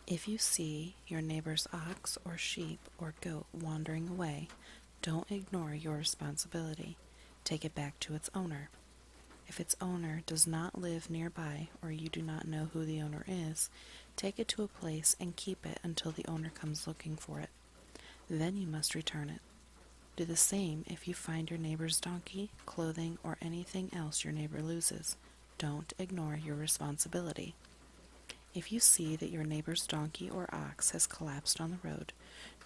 If you see your neighbor's ox or sheep or goat wandering away, don't ignore your responsibility. Take it back to its owner. If its owner does not live nearby or you do not know who the owner is, take it to a place and keep it until the owner comes looking for it. Then you must return it. Do the same if you find your neighbor's donkey, clothing, or anything else your neighbor loses. Don't ignore your responsibility. If you see that your neighbor's donkey or ox has collapsed on the road,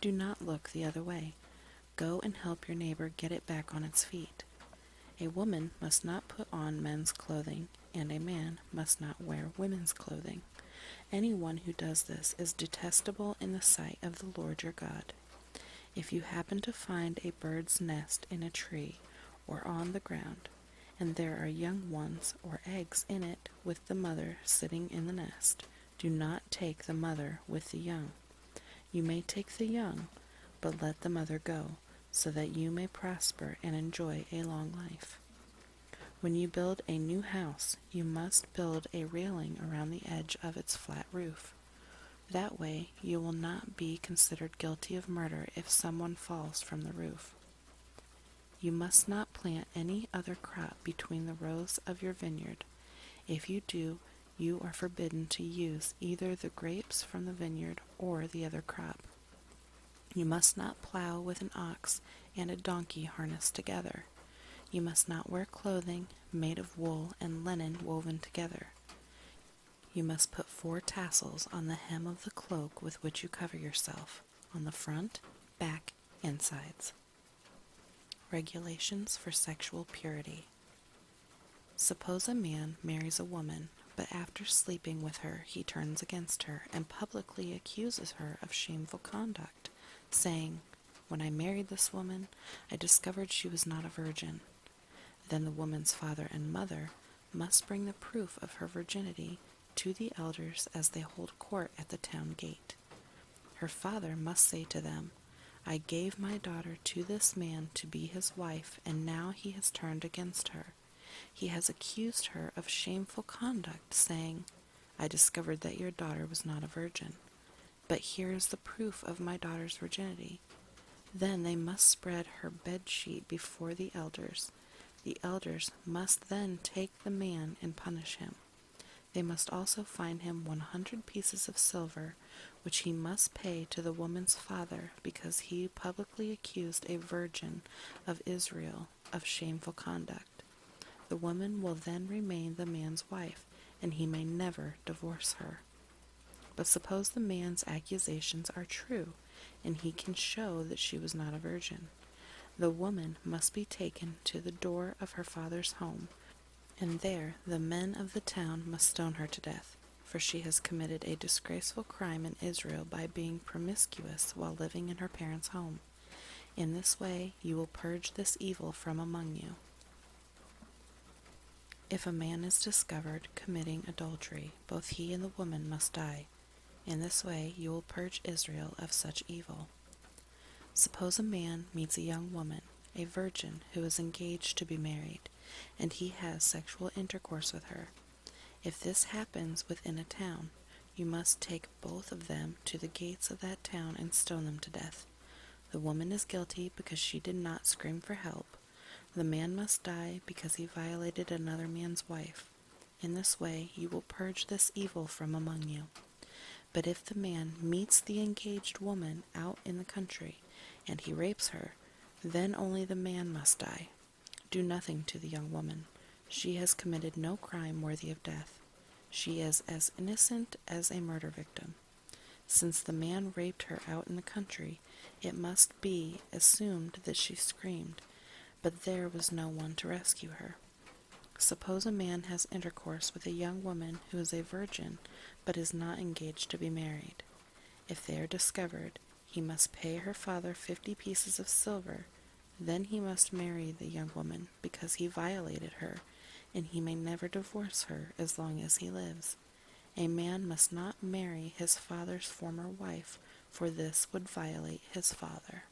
do not look the other way. Go and help your neighbor get it back on its feet. A woman must not put on men's clothing, and a man must not wear women's clothing. Anyone who does this is detestable in the sight of the Lord your God. If you happen to find a bird's nest in a tree or on the ground, and there are young ones or eggs in it with the mother sitting in the nest, do not take the mother with the young. You may take the young, but let the mother go, so that you may prosper and enjoy a long life. When you build a new house, you must build a railing around the edge of its flat roof. That way you will not be considered guilty of murder if someone falls from the roof. You must not plant any other crop between the rows of your vineyard. If you do, you are forbidden to use either the grapes from the vineyard or the other crop. You must not plow with an ox and a donkey harnessed together. You must not wear clothing made of wool and linen woven together. You must put 4 tassels on the hem of the cloak with which you cover yourself, on the front, back, and sides. Regulations for sexual purity. Suppose a man marries a woman, but after sleeping with her he turns against her and publicly accuses her of shameful conduct, saying, "When I married this woman, I discovered she was not a virgin." Then the woman's father and mother must bring the proof of her virginity to the elders as they hold court at the town gate. Her father must say to them, "I gave my daughter to this man to be his wife, and now he has turned against her. He has accused her of shameful conduct, saying, 'I discovered that your daughter was not a virgin. But here is the proof of my daughter's virginity.' Then they must spread her bed sheet before the elders. The elders must then take the man and punish him. They must also fine him 100 pieces of silver, which he must pay to the woman's father because he publicly accused a virgin of Israel of shameful conduct. The woman will then remain the man's wife, and he may never divorce her. But suppose the man's accusations are true, and he can show that she was not a virgin. The woman must be taken to the door of her father's home, and there the men of the town must stone her to death, for she has committed a disgraceful crime in Israel by being promiscuous while living in her parents' home. In this way you will purge this evil from among you. If a man is discovered committing adultery, both he and the woman must die. In this way you will purge Israel of such evil. Suppose a man meets a young woman, a virgin who is engaged to be married, and he has sexual intercourse with her. If this happens within a town, you must take both of them to the gates of that town and stone them to death. The woman is guilty because she did not scream for help. The man must die because he violated another man's wife. In this way you will purge this evil from among you. But if the man meets the engaged woman out in the country, and he rapes her, then only the man must die. Do nothing to the young woman. She has committed no crime worthy of death. She is as innocent as a murder victim. Since the man raped her out in the country, it must be assumed that she screamed, but there was no one to rescue her. Suppose a man has intercourse with a young woman who is a virgin, but is not engaged to be married. If they are discovered, he must pay her father 50 pieces of silver. Then he must marry the young woman because he violated her, and he may never divorce her as long as he lives. A man must not marry his father's former wife, for this would violate his father.